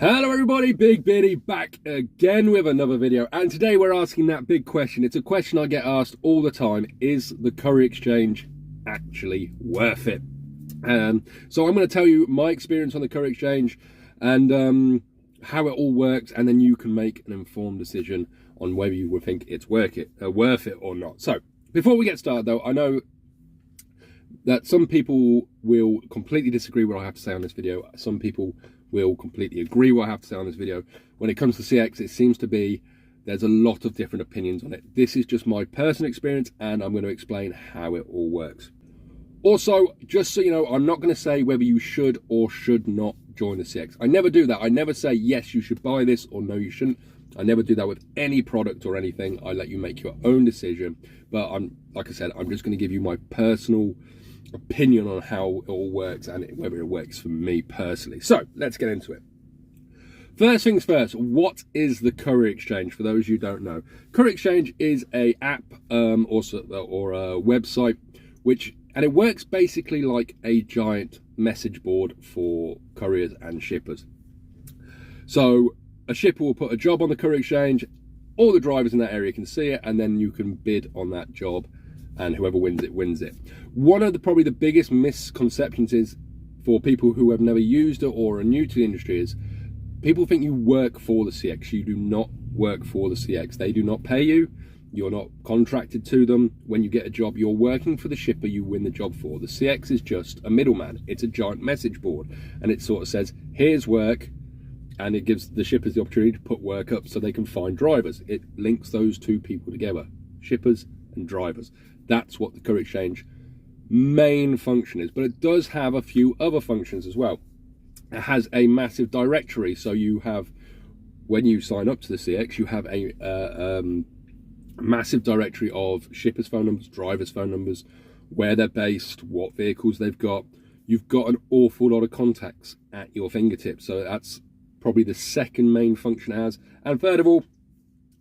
Hello everybody, Big Beardy back again with another video, and today we're asking that big question. It's a question I get asked all the time: is the courier exchange actually worth it? So I'm going to tell you my experience on the courier exchange and how it all works, and then you can make an informed decision on whether you would think it's worth it or not. So before we get started though, I know that some people will completely disagree with what I have to say on this video. Some people will completely agree what I have to say on this video. When it comes to CX, it seems to be there's a lot of different opinions on it. This is just my personal experience, and I'm going to explain how it all works. Also, just so you know, I'm not going to say whether you should or should not join the CX. I never do that. I never say, yes, you should buy this, or no, you shouldn't. I never do that with any product or anything. I let you make your own decision. But like I said, I'm just going to give you my personal opinion on how it all works and whether it works for me personally. So let's get into it. First things first, what is the courier exchange? For those you don't know, courier exchange is a app or a website and it works basically like a giant message board for couriers and shippers. So a shipper will put a job on the courier exchange, all the drivers in that area can see it, and then you can bid on that job, and whoever wins it wins it. One of probably the biggest misconceptions is, for people who have never used it or are new to the industry, is people think you work for the CX. You do not work for the CX. They do not pay you. You're not contracted to them. When you get a job, you're working for the shipper you win the job for. The CX is just a middleman. It's a giant message board, and it sort of says, here's work, and it gives the shippers the opportunity to put work up so they can find drivers. It links those two people together, shippers and drivers. That's what the courier exchange main function is, but it does have a few other functions as well. It has a massive directory, so you have, when you sign up to the CX, you have a massive directory of shippers' phone numbers, drivers' phone numbers, where they're based, what vehicles they've got. You've got an awful lot of contacts at your fingertips, so that's probably the second main function it has. And third of all,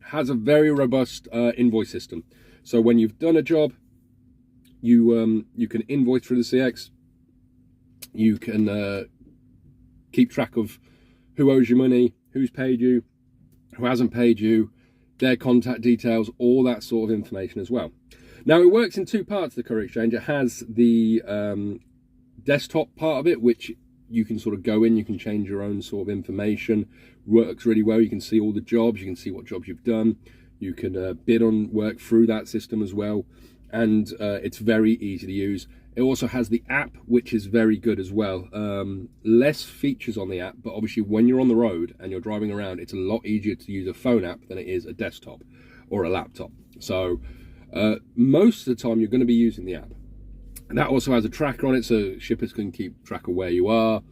has a very robust invoice system. So when you've done a job, you can invoice through the CX. You can keep track of who owes you money, who's paid you, who hasn't paid you, their contact details, all that sort of information as well. Now, it works in two parts, the courier exchange. It has the desktop part of it, which you can sort of go in, you can change your own sort of information. Works really well. You can see all the jobs, you can see what jobs you've done. You can bid on work through that system as well, and it's very easy to use. It also has the app, which is very good as well. Less features on the app, but obviously when you're on the road and you're driving around, it's a lot easier to use a phone app than it is a desktop or a laptop. So most of the time you're going to be using the app. And that also has a tracker on it, so shippers can keep track of where you are.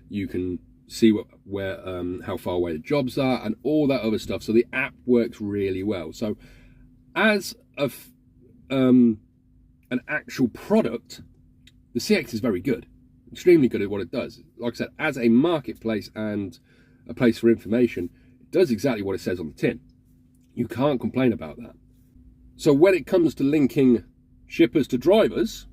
You can see how far away the jobs are and all that other stuff. So the app works really well. So as an actual product, the CX is very good, extremely good at what it does. Like I said, as a marketplace and a place for information, it does exactly what it says on the tin. You can't complain about that. So when it comes to linking shippers to drivers,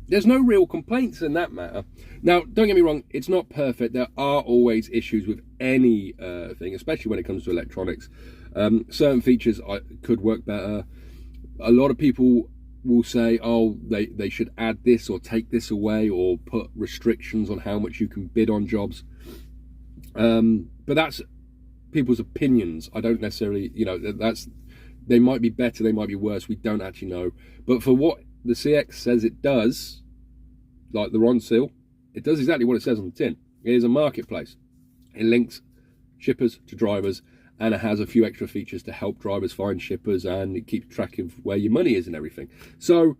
there's no real complaints in that matter. Now, don't get me wrong, it's not perfect. There are always issues with any thing, especially when it comes to electronics. Certain features could work better. A lot of people will say, oh, they should add this or take this away or put restrictions on how much you can bid on jobs. But that's people's opinions. I don't necessarily, they might be better, they might be worse. We don't actually know. But for what the CX says it does, like the Ron seal, it does exactly what it says on the tin. It is a marketplace. It links shippers to drivers, and it has a few extra features to help drivers find shippers, and it keeps track of where your money is and everything. So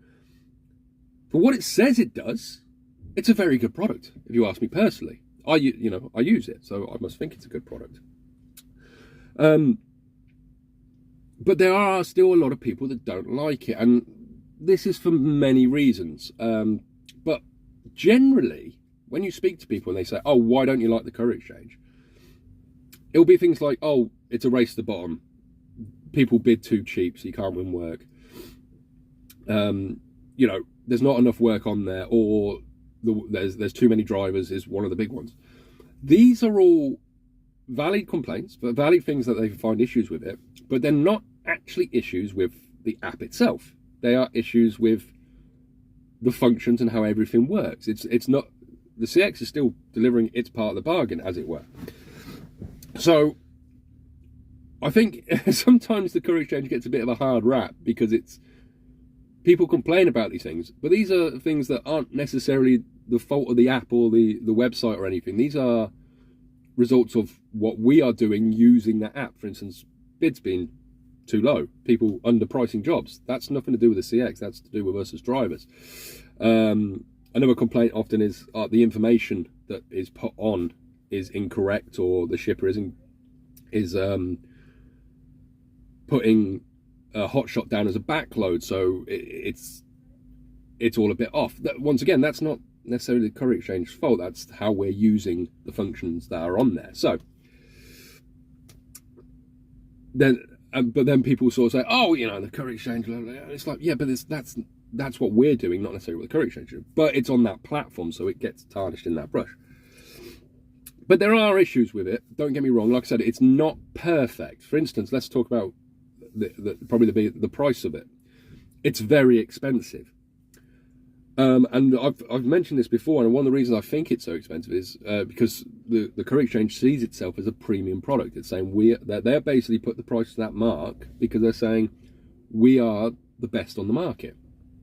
for what it says it does, it's a very good product, if you ask me personally. I use it, so I must think it's a good product. But there are still a lot of people that don't like it, and this is for many reasons. But generally, when you speak to people and they say, oh, why don't you like the courier exchange? It'll be things like, oh, it's a race to the bottom. People bid too cheap, so you can't win work. There's not enough work on there, or there's too many drivers is one of the big ones. These are all valid complaints, but valid things that they find issues with it, but they're not actually issues with the app itself. They are issues with the functions and how everything works. It's not, the CX is still delivering its part of the bargain, as it were. So I think sometimes the Courier Exchange gets a bit of a hard rap because people complain about these things, but these are things that aren't necessarily the fault of the app or the website or anything. These are results of what we are doing using that app. For instance, bids being too low, people underpricing jobs. That's nothing to do with the CX, that's to do with us as drivers. Another complaint often is the information that is put on is incorrect, or the shipper is putting a hotshot down as a backload, so it's all a bit off. Once again, that's not necessarily the Courier Exchange's fault, that's how we're using the functions that are on there. So then but then people sort of say, oh, you know, the Courier Exchange, it's like, yeah, but that's what we're doing, not necessarily what the Courier Exchange is, but it's on that platform, so it gets tarnished in that brush. But there are issues with it, don't get me wrong. Like I said, it's not perfect. For instance, let's talk about probably the price of it. It's very expensive. And I've mentioned this before, and one of the reasons I think it's so expensive is because the Courier Exchange sees itself as a premium product. It's saying they're basically put the price to that mark because they're saying we are the best on the market.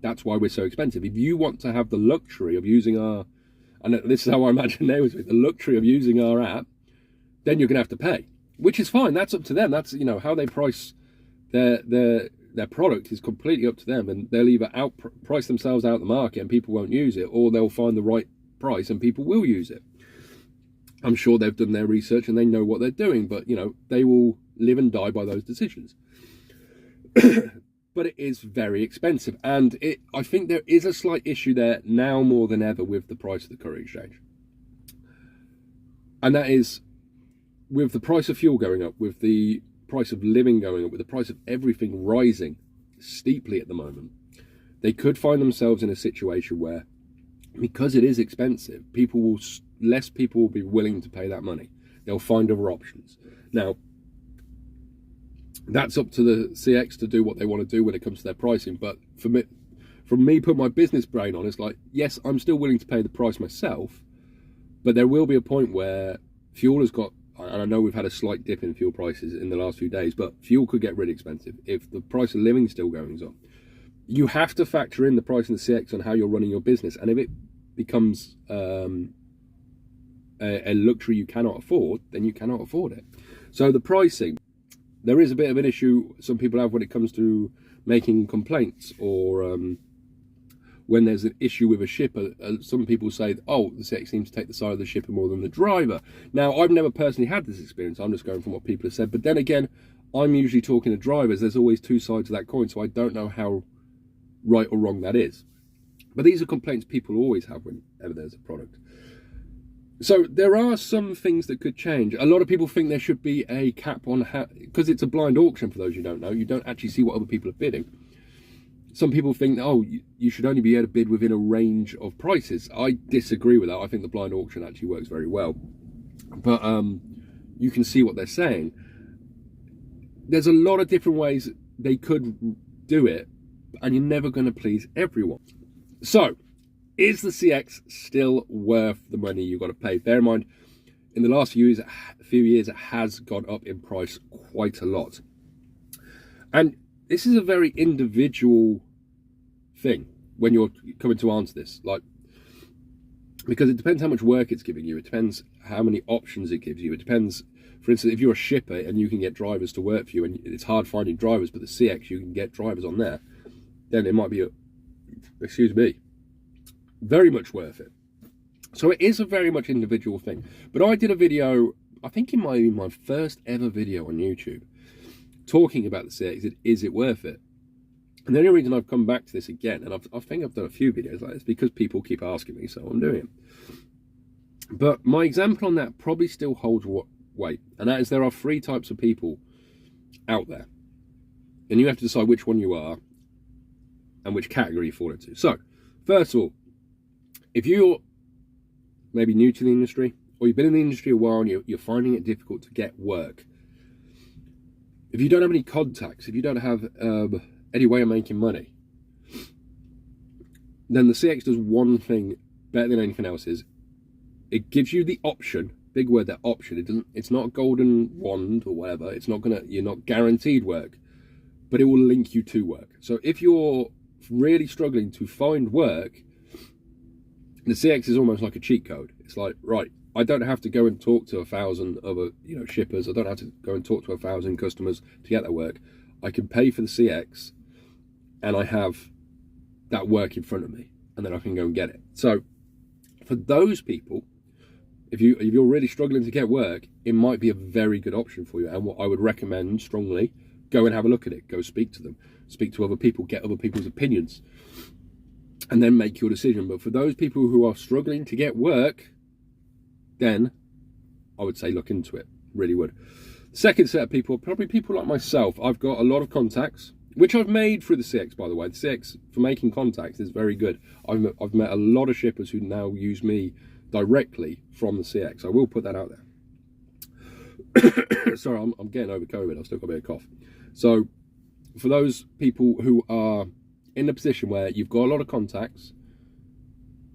That's why we're so expensive. If you want to have the luxury of using our, and this is how I imagine they was with the luxury of using our app, then you're going to have to pay, which is fine. That's up to them. That's, you know, how they price their product is completely up to them, and they'll either price themselves out the market and people won't use it, or they'll find the right price and people will use it. I'm sure they've done their research and they know what they're doing, but you know, they will live and die by those decisions. But it is very expensive, and I think there is a slight issue there now more than ever with the price of the Courier Exchange, and that is with the price of fuel going up, with the price of living going up, with the price of everything rising steeply at the moment. They could find themselves in a situation where, because it is expensive, less people will be willing to pay that money. They'll find other options. Now, that's up to the CX to do what they want to do when it comes to their pricing, but from me put my business brain on, it's like, yes, I'm still willing to pay the price myself, but there will be a point where fuel has got, and I know we've had a slight dip in fuel prices in the last few days, but fuel could get really expensive if the price of living still goes up. You have to factor in the price in the CX on how you're running your business, and if it becomes a luxury you cannot afford, then you cannot afford it. So the pricing, there is a bit of an issue some people have when it comes to making complaints, or when there's an issue with a shipper. Some people say, oh, the CX seems to take the side of the shipper more than the driver. Now, I've never personally had this experience. I'm just going from what people have said. But then again, I'm usually talking to drivers. There's always two sides of that coin, so I don't know how right or wrong that is. But these are complaints people always have whenever there's a product. So there are some things that could change. A lot of people think there should be a cap on how, because it's a blind auction, for those who don't know. You don't actually see what other people are bidding. Some people think, oh, you should only be able to bid within a range of prices. I disagree with that. I think the blind auction actually works very well. But you can see what they're saying. There's a lot of different ways they could do it, and you're never going to please everyone. So, is the CX still worth the money you've got to pay? Bear in mind, in the last few years, it has gone up in price quite a lot. And this is a very individual thing when you're coming to answer this, because it depends how much work it's giving you. It depends how many options it gives you. It depends, for instance, if you're a shipper and you can get drivers to work for you, and it's hard finding drivers, but the CX, you can get drivers on there, then it might be very much worth it. So it is a very much individual thing. But I did a video, I think it might be my first ever video on YouTube, talking about the CX. Is it worth it? And the only reason I've come back to this again, and I think I've done a few videos like this, because people keep asking me, so I'm doing it. But my example on that probably still holds weight, and that is there are three types of people out there, and you have to decide which one you are and which category you fall into. So, first of all, if you're maybe new to the industry, or you've been in the industry a while and you're finding it difficult to get work, if you don't have any contacts, if you don't have any way of making money, then the CX does one thing better than anything else: is it gives you the option. Big word, that option. It's not a golden wand or whatever. You're not guaranteed work, but it will link you to work. So if you're really struggling to find work, the CX is almost like a cheat code. It's like, right, I don't have to go and talk to 1,000 other shippers. I don't have to go and talk to 1,000 customers to get that work. I can pay for the CX, and I have that work in front of me, and then I can go and get it. So for those people, if you're really struggling to get work, it might be a very good option for you. And what I would recommend strongly, go and have a look at it. Go speak to them, speak to other people, get other people's opinions, and then make your decision. But for those people who are struggling to get work, then I would say look into it. Really would. Second set of people, probably people like myself. I've got a lot of contacts, which I've made through the CX, by the way. The CX for making contacts is very good. I've met a lot of shippers who now use me directly from the CX. I will put that out there. Sorry, I'm getting over COVID. I've still got a bit of cough. So for those people who are in a position where you've got a lot of contacts,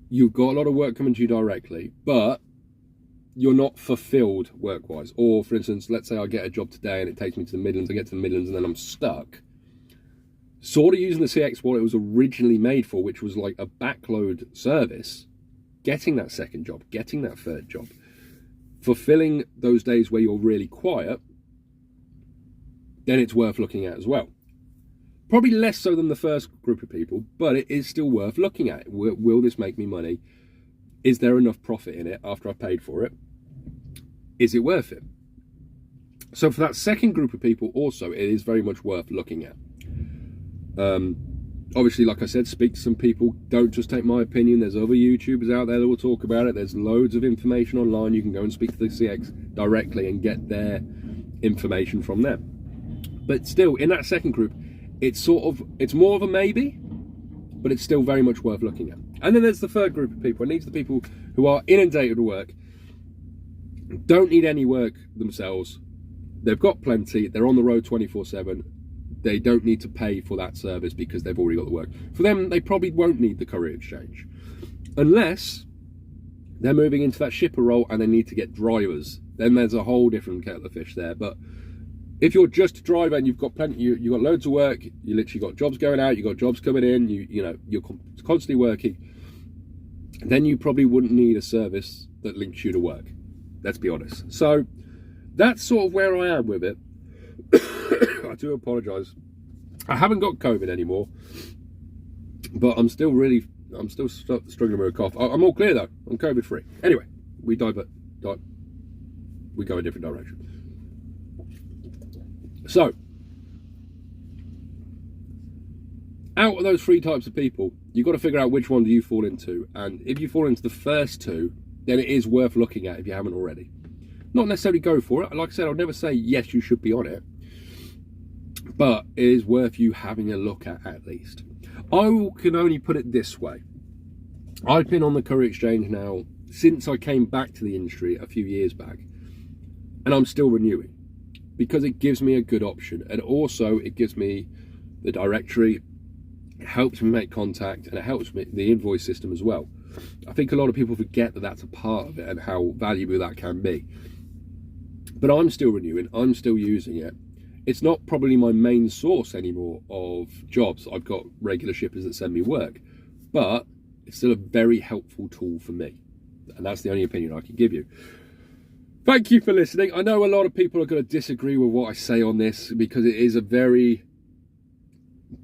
you've got a lot of work coming to you directly, but you're not fulfilled work-wise. Or for instance, let's say I get a job today and it takes me to the Midlands, I get to the Midlands and then I'm stuck. Sort of using the CX what it was originally made for, which was like a backload service, getting that second job, getting that third job, fulfilling those days where you're really quiet, then it's worth looking at as well. Probably less so than the first group of people, but it is still worth looking at. Will this make me money? Is there enough profit in it after I've paid for it? Is it worth it? So for that second group of people also, it is very much worth looking at. Obviously, like I said, speak to some people. Don't just take my opinion. There's other YouTubers out there that will talk about it. There's loads of information online. You can go and speak to the CX directly and get their information from them. But still, in that second group, it's more of a maybe, but it's still very much worth looking at. And then there's the third group of people, and these are the people who are inundated with work, don't need any work themselves. They've got plenty. They're on the road 24/7. They don't need to pay for that service because they've already got the work. For them, they probably won't need the courier exchange, unless they're moving into that shipper role and they need to get drivers. Then there's a whole different kettle of fish there. But if you're just a driver and you've got plenty, you've got loads of work, you literally got jobs going out, you've got jobs coming in, you're constantly working, then you probably wouldn't need a service that links you to work. Let's be honest. So that's sort of where I am with it. I do apologise. I haven't got COVID anymore, but I'm still struggling with a cough. I'm all clear though. I'm COVID free. Anyway, we go a different direction. So, out of those three types of people, you've got to figure out which one do you fall into. And if you fall into the first two, then it is worth looking at if you haven't already. Not necessarily go for it. Like I said, I'll never say, yes, you should be on it. But it is worth you having a look at least. I can only put it this way. I've been on the courier exchange now since I came back to the industry a few years back. And I'm still renewing, because it gives me a good option, and also it gives me the directory, it helps me make contact, and it helps me the invoice system as well. I think a lot of people forget that that's a part of it and how valuable that can be. But I'm still renewing, I'm still using it. It's not probably my main source anymore of jobs. I've got regular shippers that send me work, but it's still a very helpful tool for me, and that's the only opinion I can give you. Thank you for listening. I know a lot of people are going to disagree with what I say on this, because it is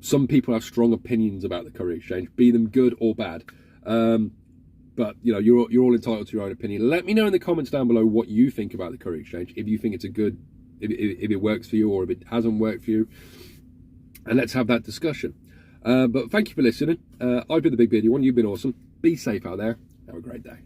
some people have strong opinions about the courier exchange, be them good or bad. But you're all entitled to your own opinion. Let me know in the comments down below what you think about the courier exchange, if you think it's if it works for you or if it hasn't worked for you, and let's have that discussion. But thank you for listening. I've been the Big Beardy One. You've been awesome. Be safe out there. Have a great day.